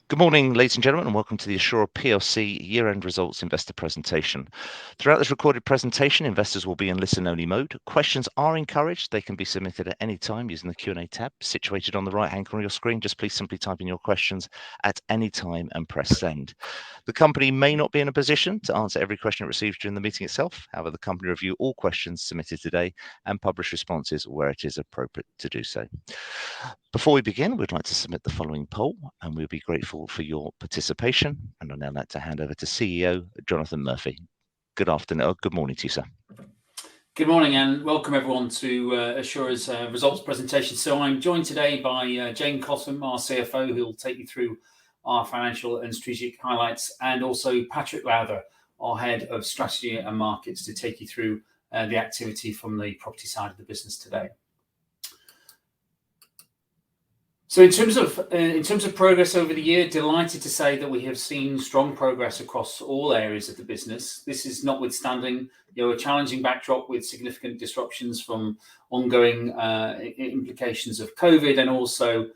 Good morning, ladies and gentlemen, and welcome to the ASSURA PLC year-end results investor presentation. Throughout this recorded presentation, investors will be in listen-only mode. Questions are encouraged. They can be submitted at any time using the Q&A tab situated on the right-hand corner of your screen. Just please simply type in your questions at any time and press send. The company may not be in a position to answer every question it receives during the meeting itself. However, the company review all questions submitted today and publish responses where it is appropriate to do so. Before we begin, we'd like to submit the following poll, and we'll be grateful for your participation. And I'd now like to hand over to CEO Jonathan Murphy. Good afternoon, or good morning to you, sir. Good morning and welcome everyone to Assura's results presentation. So I'm joined today by Jane Cottam, our CFO, who will take you through our financial and strategic highlights, and also Patrick Lowther, our Head of Strategy and Markets, to take you through the activity from the property side of the business today. So in terms of progress over the year, delighted to say that we have seen strong progress across all areas of the business. This is notwithstanding, a challenging backdrop with significant disruptions from ongoing implications of COVID, and also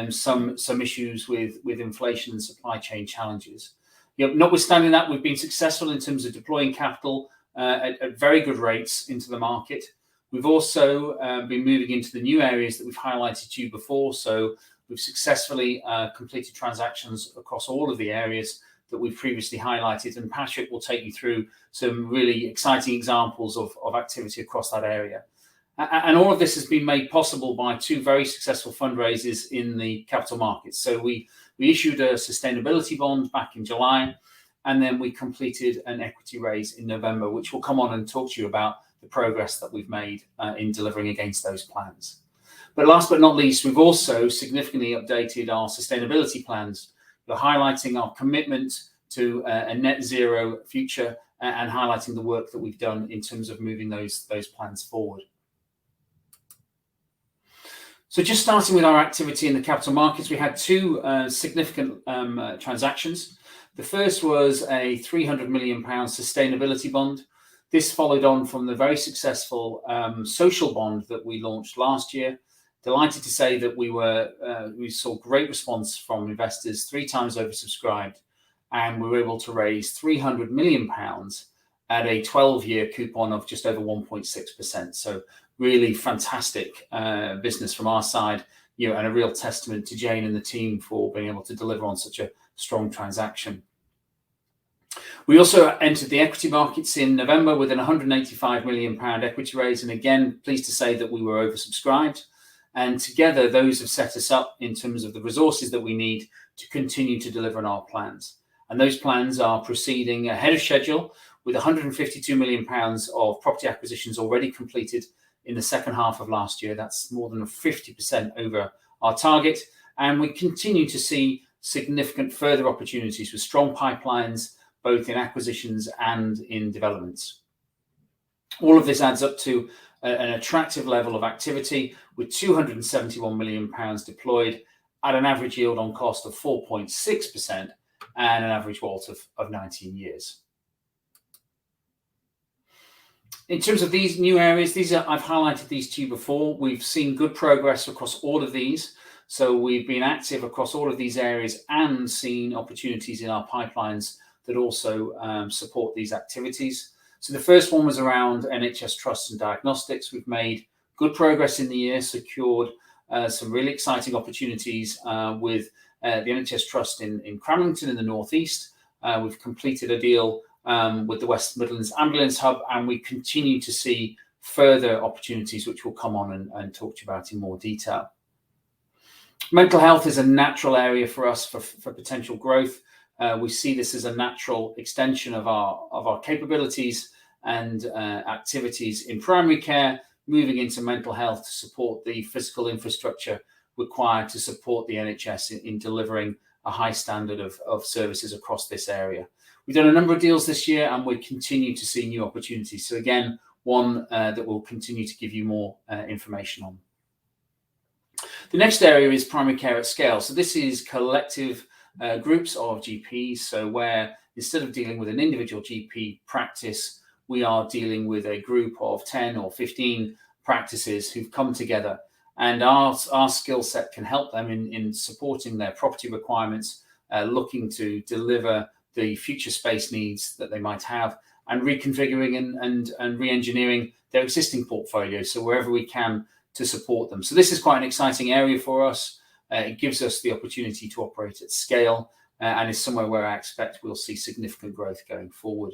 some issues with inflation and supply chain challenges. Notwithstanding that, we've been successful in terms of deploying capital at very good rates into the market. We've also been moving into the new areas that we've highlighted to you before. So we've successfully completed transactions across all of the areas that we've previously highlighted. And Patrick will take you through some really exciting examples of activity across that area. And all of this has been made possible by two very successful fundraisers in the capital markets. So we issued a sustainability bond back in July, and then we completed an equity raise in November, which we'll come on and talk to you about the progress that we've made in delivering against those plans. But last but not least, we've also significantly updated our sustainability plans. We're highlighting our commitment to a net zero future and highlighting the work that we've done in terms of moving those plans forward. So just starting with our activity in the capital markets, we had two significant transactions. The first was a £300 million sustainability bond. This followed on from the very successful social bond that we launched last year. Delighted to say that we saw great response from investors, 3 times oversubscribed, and we were able to raise £300 million at a 12-year coupon of just over 1.6%. So really fantastic business from our side, and a real testament to Jane and the team for being able to deliver on such a strong transaction. We also entered the equity markets in November with an £185 million equity raise, and again, pleased to say that we were oversubscribed. And together, those have set us up in terms of the resources that we need to continue to deliver on our plans. And those plans are proceeding ahead of schedule, with £152 million of property acquisitions already completed in the second half of last year. That's more than 50% over our target. And we continue to see significant further opportunities with strong pipelines, both in acquisitions and in developments. All of this adds up to an attractive level of activity, with £271 million deployed at an average yield on cost of 4.6% and an average WALT of 19 years. In terms of these new areas, I've highlighted these to you before. We've seen good progress across all of these. So we've been active across all of these areas and seen opportunities in our pipelines that also support these activities. So the first one was around NHS trusts and diagnostics. We've made good progress in the year, secured some really exciting opportunities with the NHS Trust in Cramlington in the northeast. We've completed a deal with the West Midlands Ambulance Hub, and we continue to see further opportunities, which we'll come on and talk to you about in more detail. Mental health is a natural area for us for potential growth. We see this as a natural extension of our capabilities and activities in primary care, moving into mental health to support the physical infrastructure required to support the NHS in delivering a high standard of services across this area. We've done a number of deals this year, and we continue to see new opportunities. So again, one that we'll continue to give you more information on. The next area is primary care at scale. So this is collective groups of GPs, so where instead of dealing with an individual GP practice, we are dealing with a group of 10 or 15 practices who've come together, and our skill set can help them in supporting their property requirements looking to deliver the future space needs that they might have, and reconfiguring and re-engineering their existing portfolio, so wherever we can to support them. So this is quite an exciting area for us. It gives us the opportunity to operate at scale, and is somewhere where I expect we'll see significant growth going forward.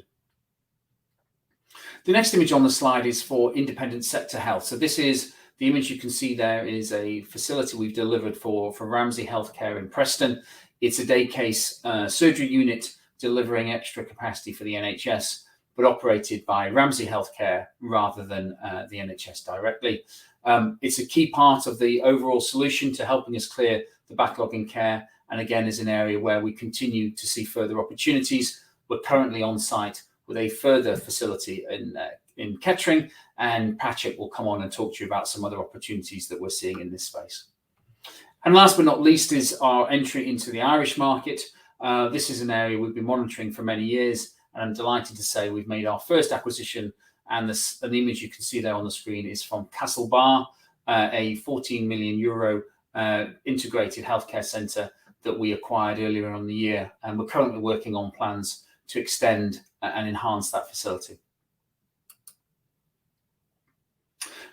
The next image on the slide is for independent sector health. So this is the image you can see there is a facility we've delivered for Ramsay Healthcare in Preston. It's a day case surgery unit delivering extra capacity for the NHS, but operated by Ramsay Healthcare rather than the NHS directly. It's a key part of the overall solution to helping us clear the backlog in care, and again is an area where we continue to see further opportunities. We're currently on site with a further facility in Kettering, and Patrick will come on and talk to you about some other opportunities that we're seeing in this space. And last but not least is our entry into the Irish market. This is an area we've been monitoring for many years, and I'm delighted to say we've made our first acquisition, and the image you can see there on the screen is from Castlebar, a 14 million euro integrated healthcare centre that we acquired earlier on the year, and we're currently working on plans to extend and enhance that facility.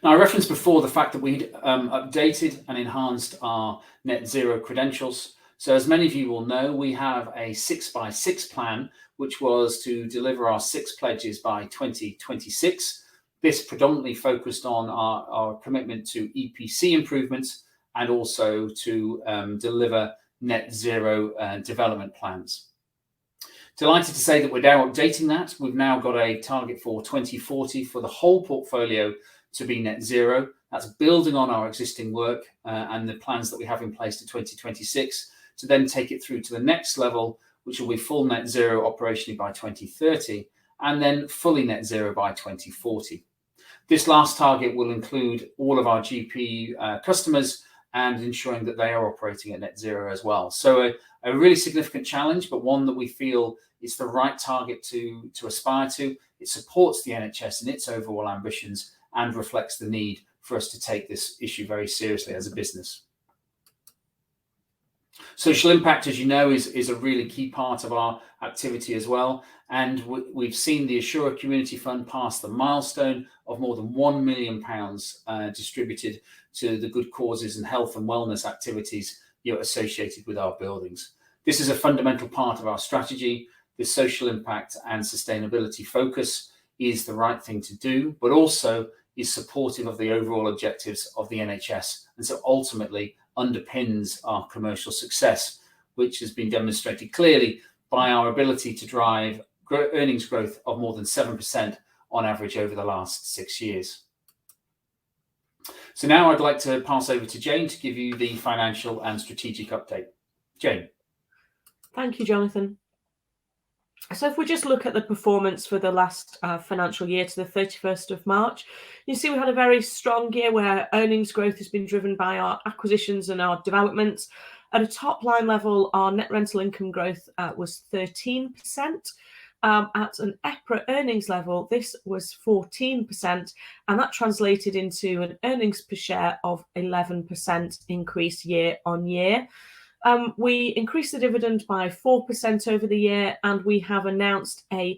Now, I referenced before the fact that we'd updated and enhanced our net zero credentials. So as many of you will know, we have a 6x6 plan, which was to deliver our 6 pledges by 2026. This predominantly focused on our commitment to EPC improvements and also to deliver net zero development plans. Delighted to say that we're now updating that. We've now got a target for 2040 for the whole portfolio to be net zero. That's building on our existing work and the plans that we have in place to 2026 to then take it through to the next level, which will be full net zero operationally by 2030 and then fully net zero by 2040. This last target will include all of our GP customers and ensuring that they are operating at net zero as well. So a really significant challenge, but one that we feel is the right target to aspire to. It supports the NHS and its overall ambitions and reflects the need for us to take this issue very seriously as a business. Social impact, as you know, is a really key part of our activity as well. And we've seen the ASSURA Community Fund pass the milestone of more than £1 million distributed to the good causes and health and wellness activities associated with our buildings. This is a fundamental part of our strategy. The social impact and sustainability focus is the right thing to do, but also is supportive of the overall objectives of the NHS, and so ultimately underpins our commercial success, which has been demonstrated clearly by our ability to drive earnings growth of more than 7% on average over the last 6 years. So now I'd like to pass over to Jane to give you the financial and strategic update. Jane. Thank you, Jonathan. So if we just look at the performance for the last financial year to the 31st of March, you see we had a very strong year where earnings growth has been driven by our acquisitions and our developments. At a top line level, our net rental income growth was 13%. At an EPRA earnings level, this was 14%, and that translated into an earnings per share of 11% increase year on year. We increased the dividend by 4% over the year, and we have announced a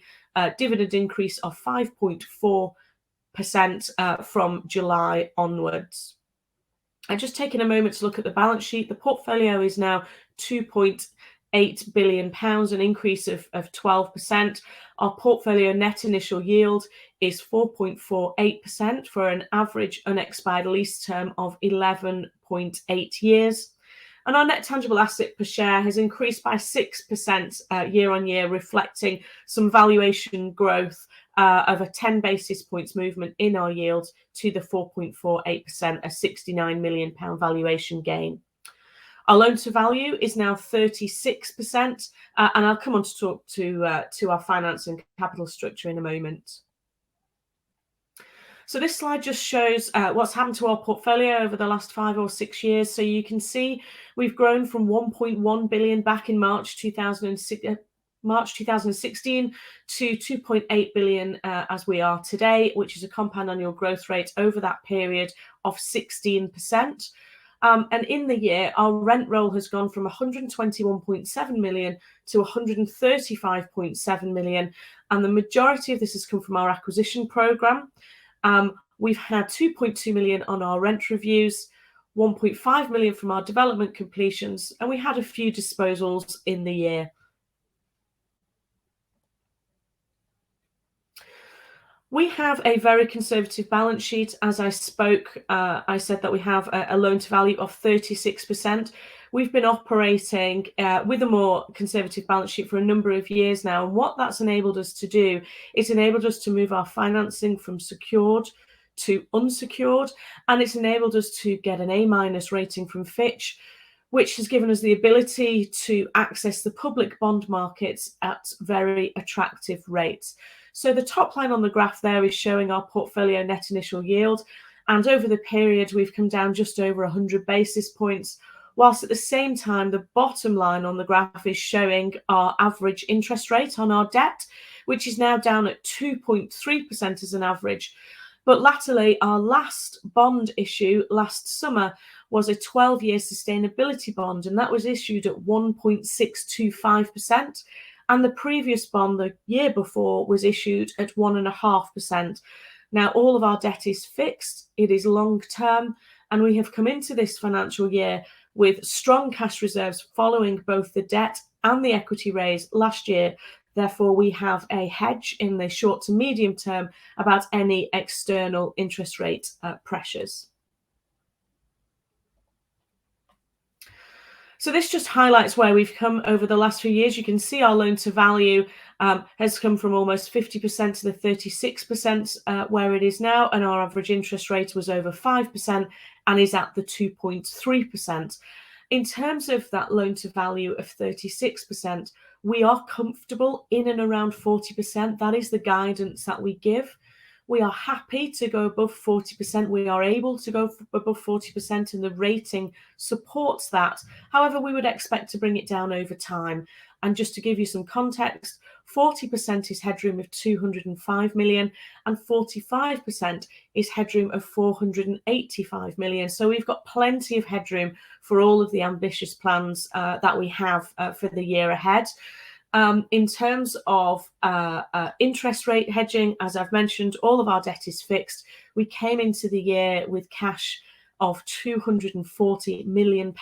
dividend increase of 5.4% from July onwards. And just taking a moment to look at the balance sheet, the portfolio is now £2.8 billion, an increase of 12%. Our portfolio net initial yield is 4.48% for an average unexpired lease term of 11.8 years. And our net tangible asset per share has increased by 6% year on year, reflecting some valuation growth of a 10 basis points movement in our yield to the 4.48%, a £69 million valuation gain. Our loan to value is now 36%, and I'll come on to talk to our finance and capital structure in a moment. So this slide just shows what's happened to our portfolio over the last 5 or 6 years. So you can see we've grown from 1.1 billion back in March 2016 to 2.8 billion as we are today, which is a compound annual growth rate over that period of 16%. And in the year, our rent roll has gone from 121.7 million to 135.7 million. And the majority of this has come from our acquisition programme. We've had 2.2 million on our rent reviews, 1.5 million from our development completions, and we had a few disposals in the year. We have a very conservative balance sheet. As I spoke, I said that we have a loan to value of 36%. We've been operating with a more conservative balance sheet for a number of years now. And what that's enabled us to do, it's enabled us to move our financing from secured to unsecured. And it's enabled us to get an A- rating from Fitch, which has given us the ability to access the public bond markets at very attractive rates. So the top line on the graph there is showing our portfolio net initial yield. And over the period, we've come down just over 100 basis points, whilst at the same time, the bottom line on the graph is showing our average interest rate on our debt, which is now down at 2.3% as an average. But latterly, our last bond issue last summer was a 12-year sustainability bond, and that was issued at 1.625%. And the previous bond the year before was issued at 1.5%. Now, all of our debt is fixed, it is long-term, and we have come into this financial year with strong cash reserves following both the debt and the equity raise last year. Therefore, we have a hedge in the short to medium term about any external interest rate pressures. So this just highlights where we've come over the last few years. You can see our loan to value has come from almost 50% to the 36% where it is now, and our average interest rate was over 5% and is at the 2.3%. In terms of that loan to value of 36%, we are comfortable in and around 40%. That is the guidance that we give. We are happy to go above 40%. We are able to go above 40%, and the rating supports that. However, we would expect to bring it down over time. And just to give you some context, 40% is headroom of 205 million and 45% is headroom of 485 million. So we've got plenty of headroom for all of the ambitious plans that we have for the year ahead. In terms of interest rate hedging, as I've mentioned, all of our debt is fixed. We came into the year with cash of £240 million,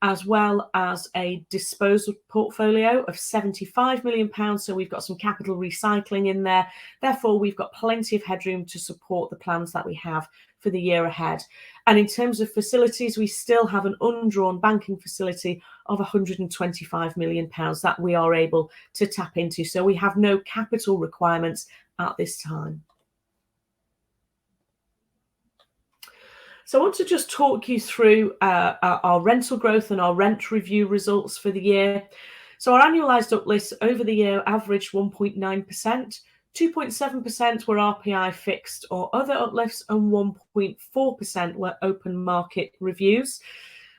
as well as a disposal portfolio of £75 million. So we've got some capital recycling in there. Therefore, we've got plenty of headroom to support the plans that we have for the year ahead. And in terms of facilities, we still have an undrawn banking facility of £125 million that we are able to tap into. So we have no capital requirements at this time. So I want to just talk you through our rental growth and our rent review results for the year. So our annualised uplifts over the year averaged 1.9%. 2.7% were RPI fixed or other uplifts, and 1.4% were open market reviews.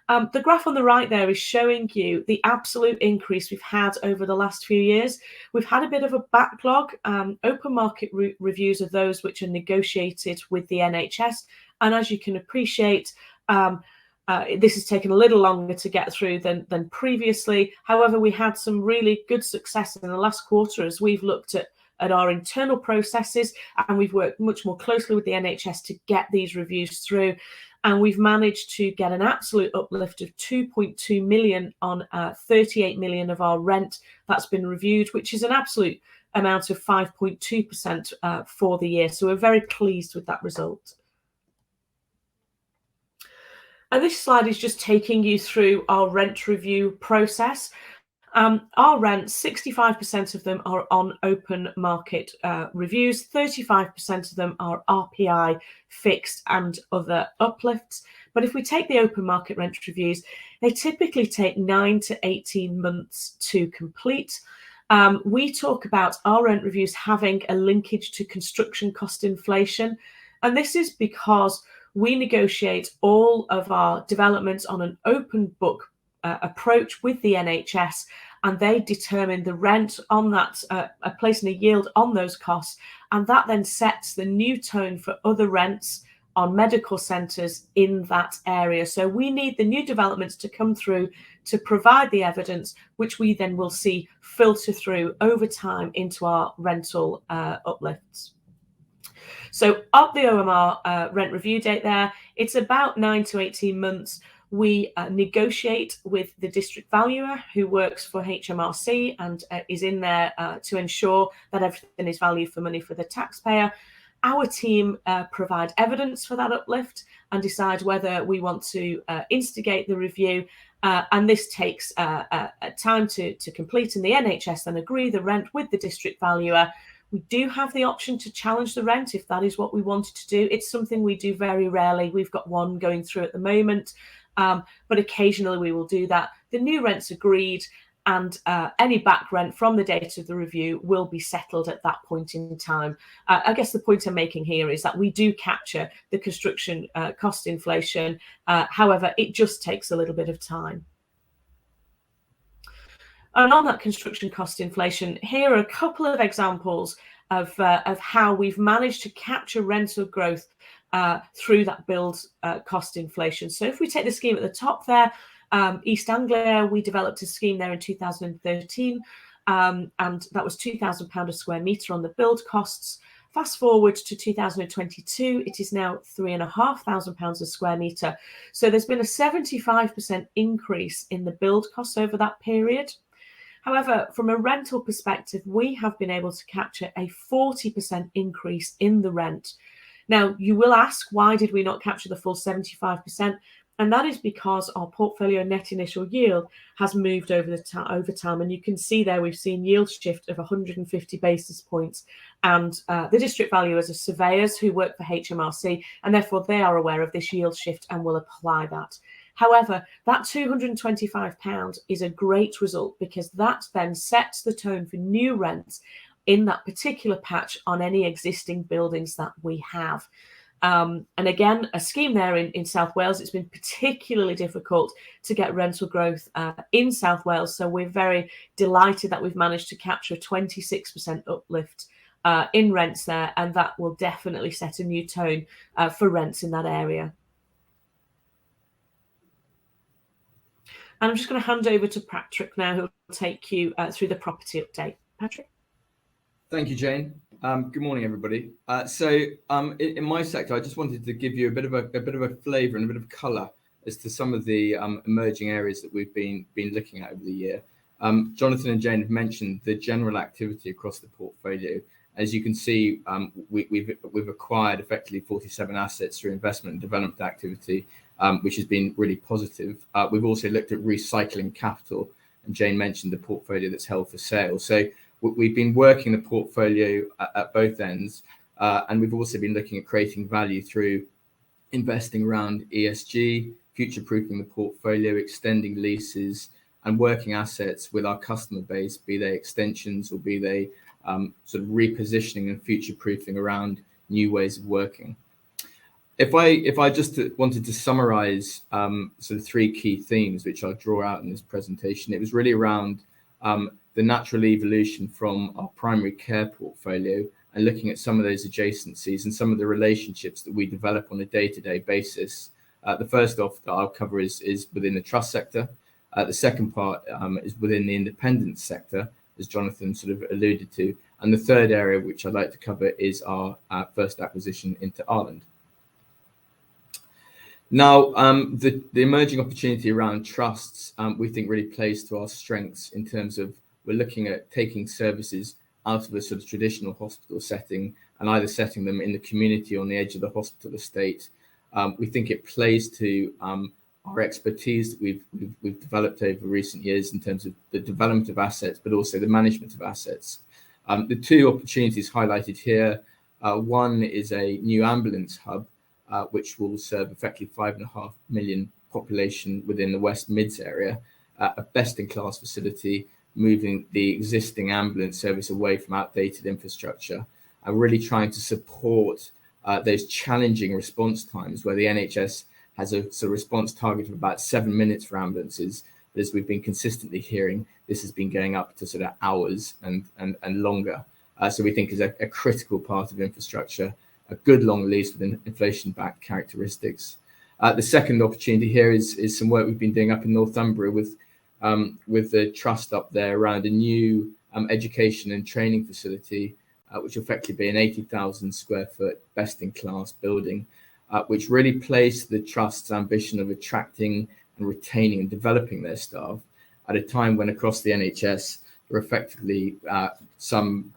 The graph on the right there is showing you the absolute increase we've had over the last few years. We've had a bit of a backlog. Open market reviews are those which are negotiated with the NHS. And as you can appreciate, this has taken a little longer to get through than previously. However, we had some really good success in the last quarter as we've looked at our internal processes, and we've worked much more closely with the NHS to get these reviews through. And we've managed to get an absolute uplift of 2.2 million on 38 million of our rent that's been reviewed, which is an absolute amount of 5.2% for the year. So we're very pleased with that result. And this slide is just taking you through our rent review process. Our rents, 65% of them are on open market reviews, 35% of them are RPI fixed and other uplifts. But if we take the open market rent reviews, they typically take 9 to 18 months to complete. We talk about our rent reviews having a linkage to construction cost inflation. And this is because we negotiate all of our developments on an open book approach with the NHS, and they determine the rent on that, placing a yield on those costs, and that then sets the new tone for other rents on medical centres in that area. So we need the new developments to come through to provide the evidence, which we then will see filter through over time into our rental uplifts. So up the OMR rent review date there, it's about 9 to 18 months. We negotiate with the district valuer who works for HMRC and is in there to ensure that everything is value for money for the taxpayer. Our team provide evidence for that uplift and decide whether we want to instigate the review. And this takes time to complete, and the NHS then agree the rent with the district valuer. We do have the option to challenge the rent if that is what we wanted to do. It's something we do very rarely. We've got one going through at the moment, but occasionally we will do that. The new rent's agreed, and any back rent from the date of the review will be settled at that point in time. I guess the point I'm making here is that we do capture the construction cost inflation. However, it just takes a little bit of time. And on that construction cost inflation, here are a couple of examples of how we've managed to capture rental growth through that build cost inflation. So if we take the scheme at the top there, East Anglia, we developed a scheme there in 2013, and that was £2,000 a square metre on the build costs. Fast forward to 2022, it is now £3,500 a square metre. So there's been a 75% increase in the build costs over that period. However, from a rental perspective, we have been able to capture a 40% increase in the rent. Now, you will ask, why did we not capture the full 75%? And that is because our portfolio net initial yield has moved over time. And you can see there we've seen yield shift of 150 basis points. And the district valuers are surveyors who work for HMRC, and therefore they are aware of this yield shift and will apply that. However, that £225 is a great result because that then sets the tone for new rents in that particular patch on any existing buildings that we have. And again, a scheme there in South Wales, it's been particularly difficult to get rental growth in South Wales. So we're very delighted that we've managed to capture a 26% uplift in rents there. And that will definitely set a new tone for rents in that area. And I'm just going to hand over to Patrick now, who will take you through the property update. Patrick? Thank you, Jane. Good morning, everybody. In my sector, I just wanted to give you a bit of a flavour and a bit of colour as to some of the emerging areas that we've been looking at over the year. Jonathan and Jane have mentioned the general activity across the portfolio. As you can see, we've acquired effectively 47 assets through investment and development activity, which has been really positive. We've also looked at recycling capital, and Jane mentioned the portfolio that's held for sale. So we've been working the portfolio at both ends, and we've also been looking at creating value through investing around ESG, future-proofing the portfolio, extending leases, and working assets with our customer base, be they extensions or be they sort of repositioning and future-proofing around new ways of working. If I just wanted to summarize sort of three key themes, which I'll draw out in this presentation, it was really around the natural evolution from our primary care portfolio and looking at some of those adjacencies and some of the relationships that we develop on a day-to-day basis. The first off that I'll cover is within the trust sector. The second part is within the independent sector, as Jonathan sort of alluded to. And the third area, which I'd like to cover, is our first acquisition into Ireland. Now, the emerging opportunity around trusts, we think really plays to our strengths in terms of we're looking at taking services out of a sort of traditional hospital setting and either setting them in the community or on the edge of the hospital estate. We think it plays to our expertise that we've developed over recent years in terms of the development of assets, but also the management of assets. The two opportunities highlighted here, one is a new ambulance hub, which will serve effectively 5.5 million population within the West Mids area, a best-in-class facility, moving the existing ambulance service away from outdated infrastructure and really trying to support those challenging response times where the NHS has a sort of response target of about 7 minutes for ambulances. But as we've been consistently hearing, this has been going up to sort of hours and longer. So we think is a critical part of infrastructure a good long lease with inflation-backed characteristics. The second opportunity here is some work we've been doing up in Northumbria with the trust up there around a new education and training facility, which will effectively be an 80,000 square foot best-in-class building, which really plays to the trust's ambition of attracting and retaining and developing their staff at a time when across the NHS there are effectively some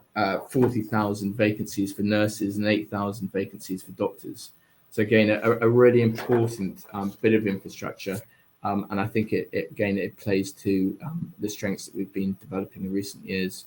40,000 vacancies for nurses and 8,000 vacancies for doctors. So again, a really important bit of infrastructure, and I think it plays to the strengths that we've been developing in recent years.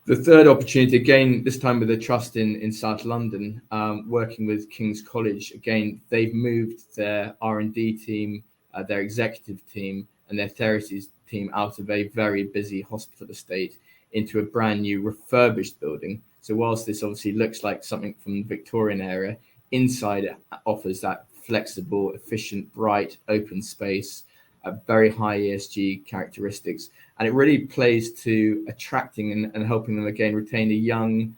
The third opportunity, again, this time with a trust in South London, working with King's College. Again, they've moved their R&D team, their executive team, and their therapies team out of a very busy hospital estate into a brand new refurbished building. So whilst this obviously looks like something from the Victorian era, inside it offers that flexible, efficient, bright, open space, very high ESG characteristics. And it really plays to attracting and helping them, again, retain a young,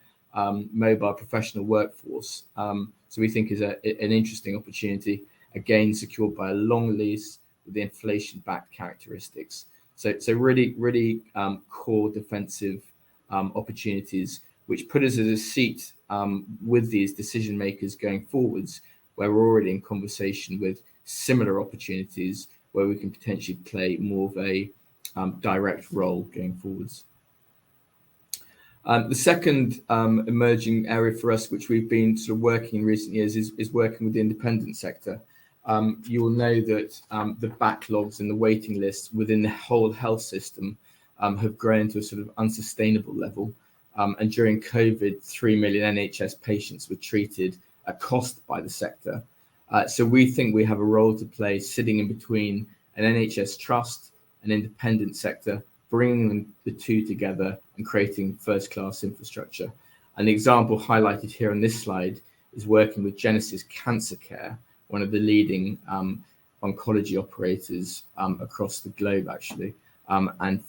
mobile professional workforce. So we think is an interesting opportunity, again, secured by a long lease with the inflation-backed characteristics. So really core defensive opportunities, which put us as a seat with these decision makers going forwards, where we're already in conversation with similar opportunities where we can potentially play more of a direct role going forwards. The second emerging area for us, which we've been sort of working in recent years, is working with the independent sector. You will know that the backlogs and the waiting lists within the whole health system have grown to a sort of unsustainable level. And during COVID, 3 million NHS patients were treated at cost by the sector. So we think we have a role to play sitting in between an NHS trust, an independent sector, bringing the two together and creating first-class infrastructure. An example highlighted here on this slide is working with Genesis Cancer Care, one of the leading oncology operators across the globe, actually. And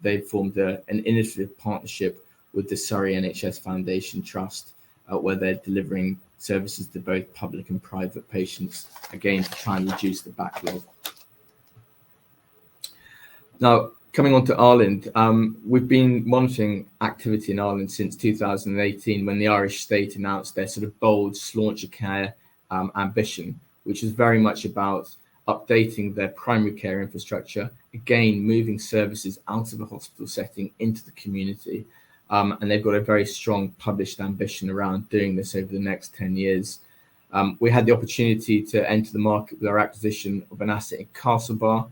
they've formed an innovative partnership with the Surrey NHS Foundation Trust, where they're delivering services to both public and private patients, again, to try and reduce the backlog. Now, coming on to Ireland, we've been monitoring activity in Ireland since 2018, when the Irish state announced their sort of bold Sláinte Care ambition, which is very much about updating their primary care infrastructure, again, moving services out of a hospital setting into the community. And they've got a very strong published ambition around doing this over the next 10 years. We had the opportunity to enter the market with our acquisition of an asset in Castlebar,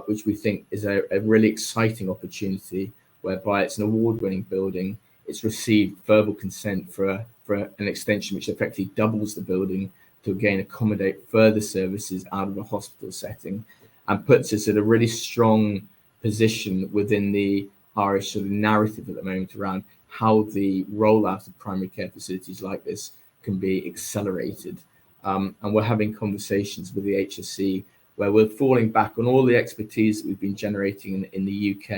which we think is a really exciting opportunity, whereby it's an award-winning building. It's received verbal consent for an extension which effectively doubles the building to again accommodate further services out of a hospital setting, and puts us at a really strong position within the Irish sort of narrative at the moment around how the rollout of primary care facilities like this can be accelerated. And we're having conversations with the HSE where we're falling back on all the expertise that we've been generating in the UK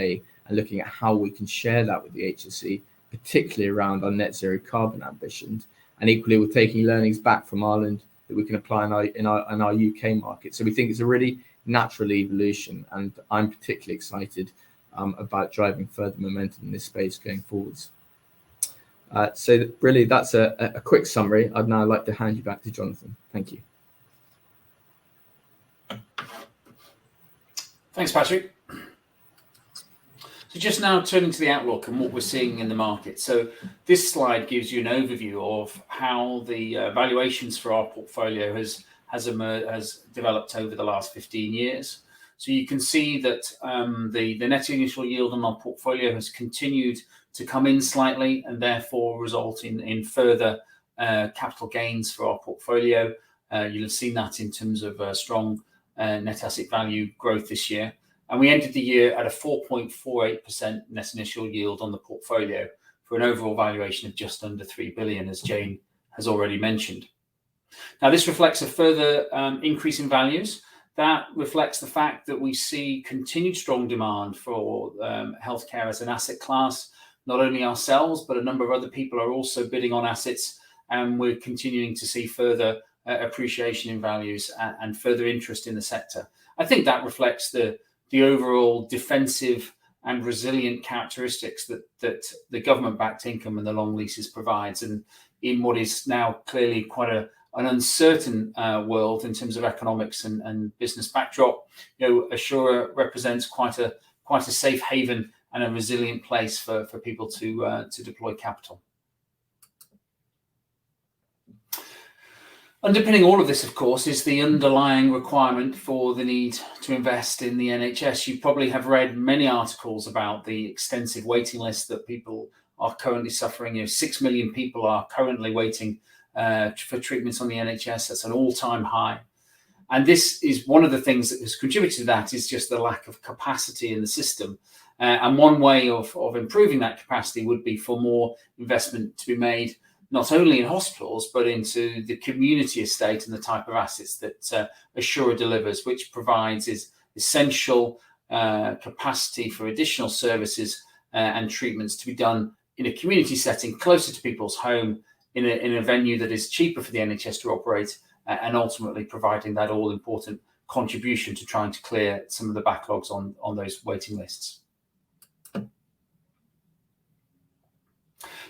and looking at how we can share that with the HSE, particularly around our net zero carbon ambitions. And equally, we're taking learnings back from Ireland that we can apply in our UK market. So we think it's a really natural evolution, and I'm particularly excited about driving further momentum in this space going forwards. So really, that's a quick summary. I'd now like to hand you back to Jonathan. Thank you. Thanks, Patrick. So just now turning to the outlook and what we're seeing in the market. So this slide gives you an overview of how the valuations for our portfolio has developed over the last 15 years. So you can see that the net initial yield on our portfolio has continued to come in slightly, and therefore result in further capital gains for our portfolio. You'll have seen that in terms of strong net asset value growth this year. And we ended the year at a 4.48% net initial yield on the portfolio for an overall valuation of just under 3 billion, as Jane has already mentioned. Now, this reflects a further increase in values. That reflects the fact that we see continued strong demand for healthcare as an asset class. Not only ourselves, but a number of other people are also bidding on assets and we're continuing to see further appreciation in values and further interest in the sector. I think that reflects the overall defensive and resilient characteristics that the government-backed income and the long leases provides, and in what is now clearly quite an uncertain world in terms of economics and business backdrop, Assura represents quite a safe haven and a resilient place for people to deploy capital. Underpinning all of this, of course, is the underlying requirement for the need to invest in the NHS. You probably have read many articles about the extensive waiting list that people are currently suffering. 6 million people are currently waiting for treatments on the NHS. That's an all-time high. And this is one of the things that has contributed to that, is just the lack of capacity in the system. And one way of improving that capacity would be for more investment to be made, not only in hospitals, but into the community estate and the type of assets that Assura delivers, which provides essential capacity for additional services and treatments to be done in a community setting, closer to people's home, in a venue that is cheaper for the NHS to operate, and ultimately providing that all-important contribution to trying to clear some of the backlogs on those waiting lists.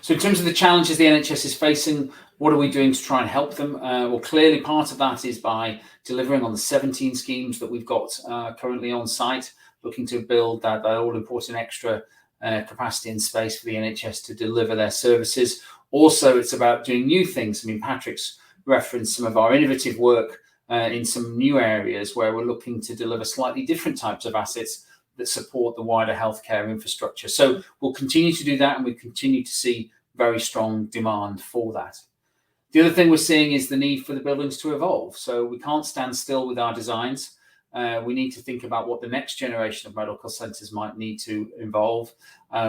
So in terms of the challenges the NHS is facing, what are we doing to try and help them? Well, clearly part of that is by delivering on the 17 schemes that we've got currently on site, looking to build that all-important extra capacity and space for the NHS to deliver their services. Also, it's about doing new things. I mean, Patrick's referenced some of our innovative work in some new areas where we're looking to deliver slightly different types of assets that support the wider healthcare infrastructure. So we'll continue to do that, and we continue to see very strong demand for that. The other thing we're seeing is the need for the buildings to evolve. So we can't stand still with our designs. We need to think about what the next generation of medical centres might need to evolve.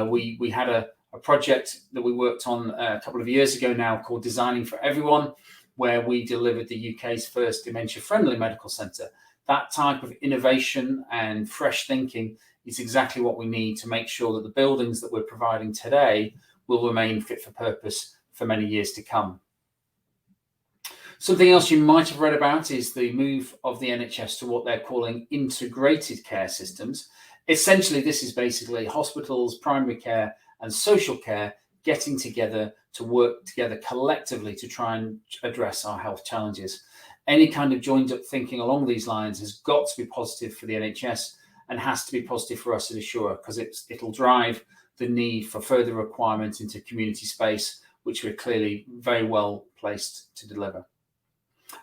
We had a project that we worked on a couple of years ago now called Designing for Everyone, where we delivered the UK's first dementia-friendly medical centre. That type of innovation and fresh thinking is exactly what we need to make sure that the buildings that we're providing today will remain fit for purpose for many years to come. Something else you might have read about is the move of the NHS to what they're calling integrated care systems. Essentially, this is basically hospitals, primary care and social care getting together to work together collectively to try and address our health challenges. Any kind of joined up thinking along these lines has got to be positive for the NHS and has to be positive for us at Assura, because it'll drive the need for further requirement into community space, which we're clearly very well placed to deliver.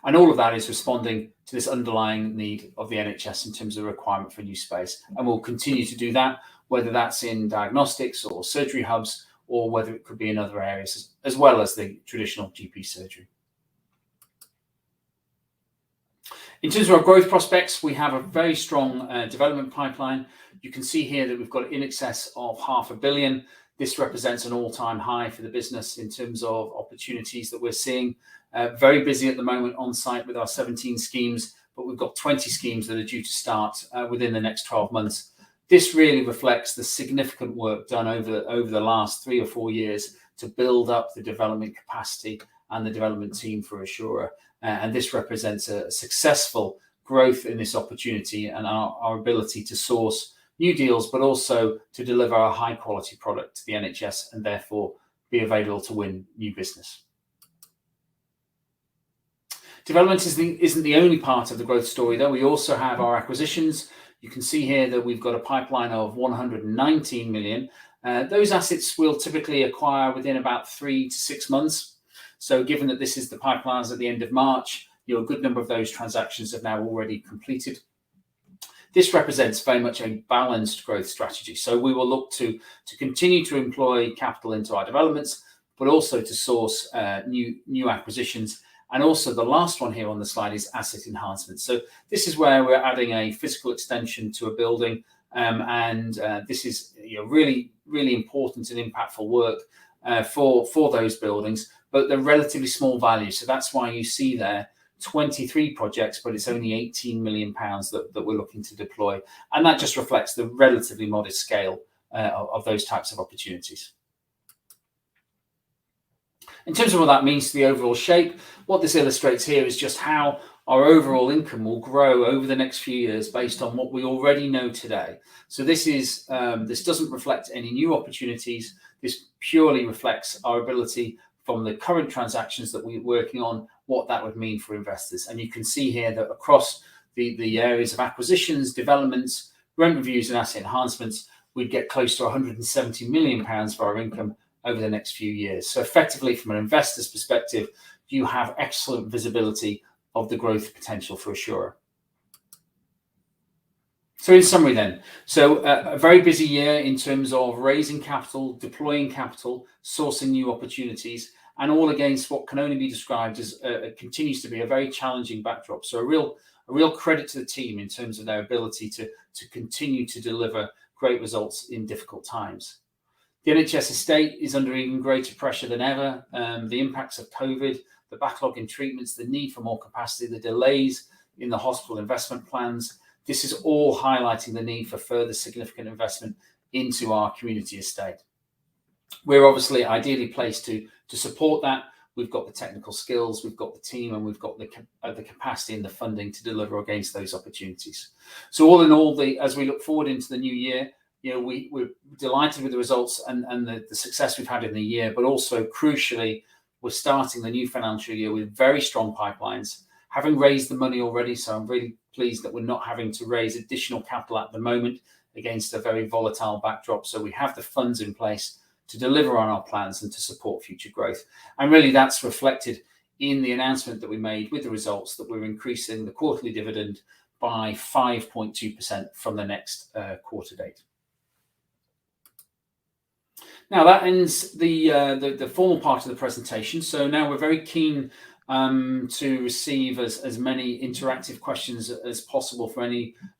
And all of that is responding to this underlying need of the NHS in terms of the requirement for new space. And we'll continue to do that, whether that's in diagnostics or surgery hubs, or whether it could be in other areas, as well as the traditional GP surgery. In terms of our growth prospects, we have a very strong development pipeline. You can see here that we've got in excess of £500 million. This represents an all-time high for the business in terms of opportunities that we're seeing. Very busy at the moment on site with our 17 schemes, but we've got 20 schemes that are due to start within the next 12 months. This really reflects the significant work done over the last 3 or 4 years to build up the development capacity and the development team for Assura. And this represents a successful growth in this opportunity and our ability to source new deals, but also to deliver a high quality product to the NHS and therefore be available to win new business. Development isn't the only part of the growth story, though. We also have our acquisitions. You can see here that we've got a pipeline of 119 million. Those assets we'll typically acquire within about 3 to 6 months. So given that this is the pipelines at the end of March, a good number of those transactions have now already completed. This represents very much a balanced growth strategy. So we will look to continue to employ capital into our developments, but also to source new acquisitions. And also the last one here on the slide is asset enhancement. So this is where we're adding a physical extension to a building. This is really, really important and impactful work for those buildings, but they're relatively small value. So that's why you see there 23 projects, but it's only £18 million that we're looking to deploy. And that just reflects the relatively modest scale of those types of opportunities. In terms of what that means to the overall shape, what this illustrates here is just how our overall income will grow over the next few years based on what we already know today. So this doesn't reflect any new opportunities. This purely reflects our ability from the current transactions that we're working on, what that would mean for investors. And you can see here that across the areas of acquisitions, developments, rent reviews and asset enhancements, we'd get close to £170 million for our income over the next few years. So effectively, from an investor's perspective, you have excellent visibility of the growth potential for ASSURA. So in summary then, a very busy year in terms of raising capital, deploying capital, sourcing new opportunities, and all against what can only be described as continues to be a very challenging backdrop. So a real credit to the team in terms of their ability to continue to deliver great results in difficult times. The NHS estate is under even greater pressure than ever. The impacts of COVID, the backlog in treatments, the need for more capacity, the delays in the hospital investment plans, this is all highlighting the need for further significant investment into our community estate. We're obviously ideally placed to support that. We've got the technical skills, we've got the team, and we've got the capacity and the funding to deliver against those opportunities. So all in all, as we look forward into the new year, we're delighted with the results and the success we've had in the year, but also crucially, we're starting the new financial year with very strong pipelines, having raised the money already. So I'm really pleased that we're not having to raise additional capital at the moment against a very volatile backdrop. So we have the funds in place to deliver on our plans and to support future growth. And really that's reflected in the announcement that we made with the results that we're increasing the quarterly dividend by 5.2% from the next quarter date. Now that ends the formal part of the presentation. So now we're very keen to receive as many interactive questions as possible from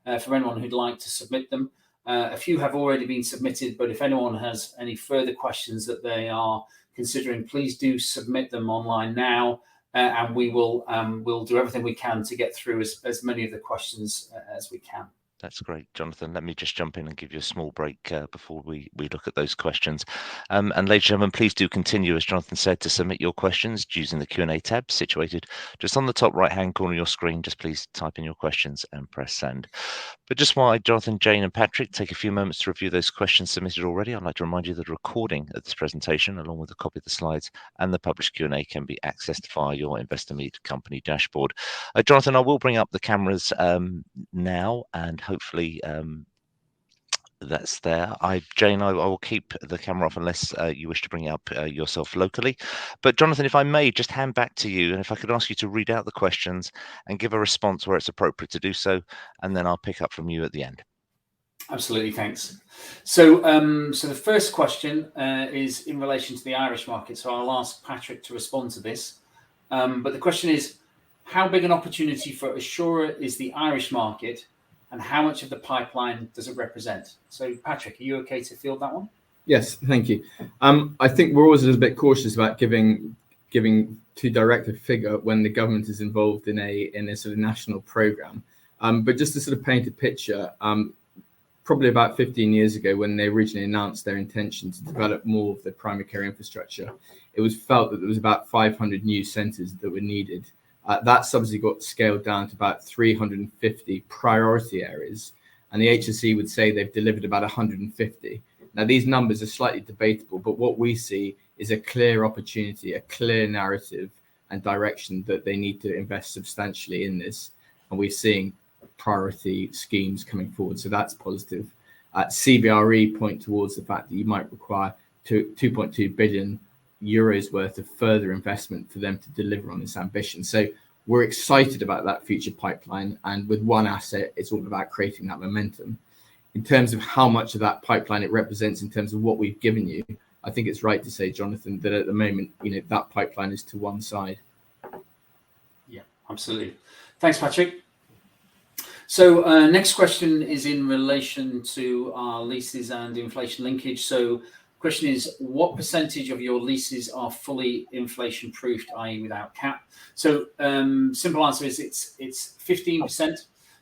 anyone who'd like to submit them. A few have already been submitted, but if anyone has any further questions that they are considering, please do submit them online now, and we'll do everything we can to get through as many of the questions as we can. That's great, Jonathan. Let me just jump in and give you a small break before we look at those questions. And ladies and gentlemen, please do continue, as Jonathan said, to submit your questions using the Q&A tab situated just on the top right-hand corner of your screen. Just please type in your questions and press send. But just while Jonathan, Jane and Patrick take a few moments to review those questions submitted already, I'd like to remind you that a recording of this presentation, along with a copy of the slides and the published Q&A, can be accessed via your Investor Meet company dashboard. Jonathan, I will bring up the cameras now, and hopefully that's there. Jane, I will keep the camera off unless you wish to bring it up yourself locally. But Jonathan, if I may just hand back to you, and if I could ask you to read out the questions and give a response where it's appropriate to do so, and then I'll pick up from you at the end. Absolutely, thanks. So the first question is in relation to the Irish market. So I'll ask Patrick to respond to this. But the question is, how big an opportunity for ASSURA is the Irish market, and how much of the pipeline does it represent? So Patrick, are you okay to field that one? Yes, thank you. I think we're always a little bit cautious about giving too direct a figure when the government is involved in a sort of national program. But just to sort of paint a picture, probably about 15 years ago, when they originally announced their intention to develop more of the primary care infrastructure, it was felt that there was about 500 new centres that were needed. That subsidy got scaled down to about 350 priority areas, and the HSE would say they've delivered about 150. Now, these numbers are slightly debatable, but what we see is a clear opportunity, a clear narrative and direction that they need to invest substantially in this. And we're seeing priority schemes coming forward, so that's positive. CBRE point towards the fact that you might require 2.2 billion euros worth of further investment for them to deliver on this ambition. So we're excited about that future pipeline, and with one asset, it's all about creating that momentum. In terms of how much of that pipeline it represents in terms of what we've given you, I think it's right to say, Jonathan, that at the moment, that pipeline is to one side. Yeah, absolutely. Thanks, Patrick. So next question is in relation to our leases and inflation linkage. So question is, what percentage of your leases are fully inflation proofed, i.e. without cap? So simple answer is it's 15%.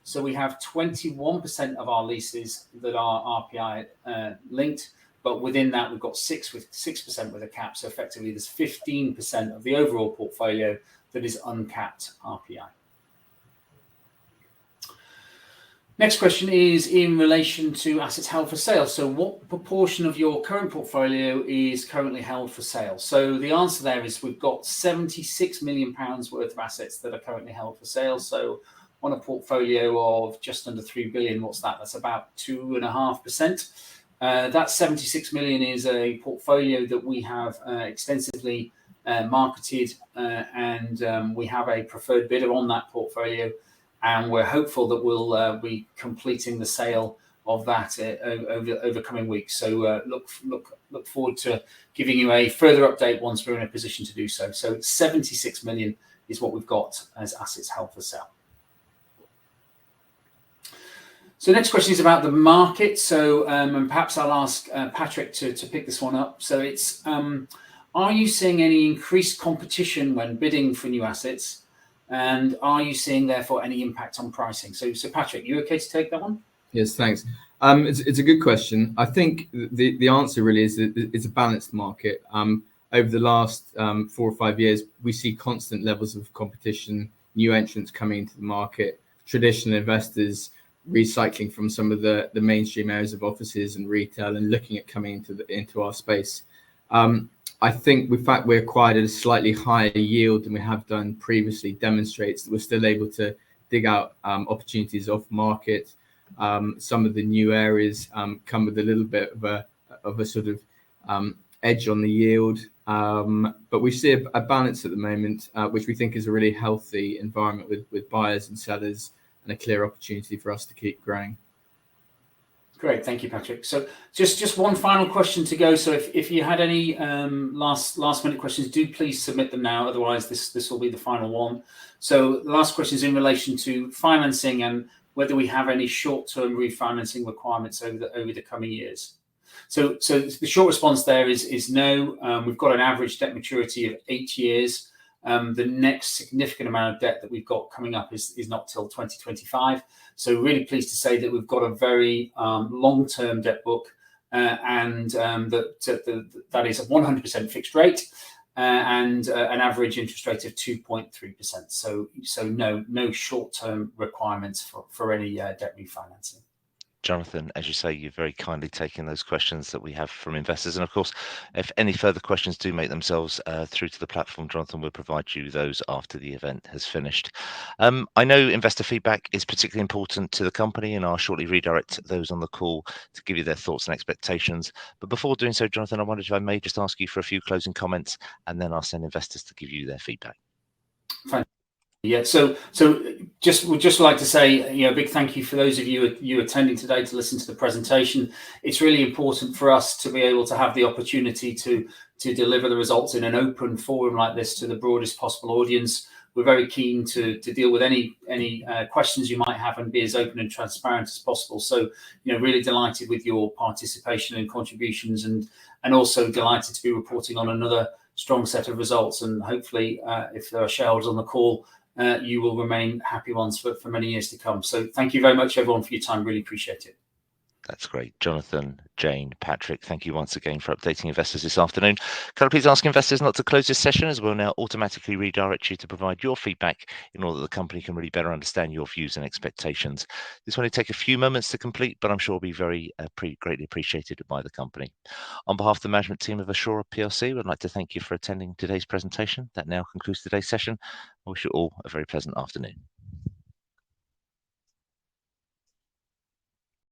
So we have 21% of our leases that are RPI linked, but within that we've got 6% with a cap. So effectively, there's 15% of the overall portfolio that is uncapped RPI. Next question is in relation to assets held for sale. So what proportion of your current portfolio is currently held for sale? So the answer there is we've got £76 million worth of assets that are currently held for sale. So on a portfolio of just under 3 billion, what's that? That's about 2.5%. That 76 million is a portfolio that we have extensively marketed, and we have a preferred bidder on that portfolio. And we're hopeful that we'll be completing the sale of that over coming weeks. So look forward to giving you a further update once we're in a position to do so. So 76 million is what we've got as assets held for sale. So next question is about the market. So and perhaps I'll ask Patrick to pick this one up. So it's are you seeing any increased competition when bidding for new assets? And are you seeing, therefore, any impact on pricing? So Patrick, you okay to take that one? Yes, thanks. It's a good question. I think the answer really is it's a balanced market. Over the last 4 or 5 years, we see constant levels of competition, new entrants coming into the market, traditional investors recycling from some of the mainstream areas of offices and retail and looking at coming into our space. I think the fact we acquired at a slightly higher yield than we have done previously demonstrates that we're still able to dig out opportunities off market. Some of the new areas come with a little bit of a sort of edge on the yield. But we see a balance at the moment, which we think is a really healthy environment with buyers and sellers and a clear opportunity for us to keep growing. Great, thank you, Patrick. So just one final question to go. So if you had any last minute questions, do please submit them now. Otherwise, this will be the final one. So the last question is in relation to financing and whether we have any short-term refinancing requirements over the coming years. So the short response there is no. We've got an average debt maturity of 8 years. The next significant amount of debt that we've got coming up is not till 2025. So really pleased to say that we've got a very long-term debt book, and that is a 100% fixed rate and an average interest rate of 2.3%. So no short-term requirements for any debt refinancing. Jonathan, as you say, you've very kindly taken those questions that we have from investors. And of course, if any further questions do make themselves through to the platform, Jonathan will provide you those after the event has finished. I know investor feedback is particularly important to the company, and I'll shortly redirect those on the call to give you their thoughts and expectations. But before doing so, Jonathan, I wondered if I may just ask you for a few closing comments, and then I'll send investors to give you their feedback. Fine. Yeah, so would just like to say, a big thank you for those of you attending today to listen to the presentation. It's really important for us to be able to have the opportunity to deliver the results in an open forum like this to the broadest possible audience. We're very keen to deal with any questions you might have and be as open and transparent as possible. So, really delighted with your participation and contributions, and also delighted to be reporting on another strong set of results. And hopefully, if there are shareholders on the call, you will remain happy ones for many years to come. So thank you very much, everyone, for your time. Really appreciate it. That's great. Jonathan, Jane, Patrick, thank you once again for updating investors this afternoon. Can I please ask investors not to close this session, as we'll now automatically redirect you to provide your feedback in order that the company can really better understand your views and expectations. This will only take a few moments to complete, but I'm sure will be very greatly appreciated by the company. On behalf of the management team of ASSURA PLC, we'd like to thank you for attending today's presentation. That now concludes today's session. I wish you all a very pleasant afternoon.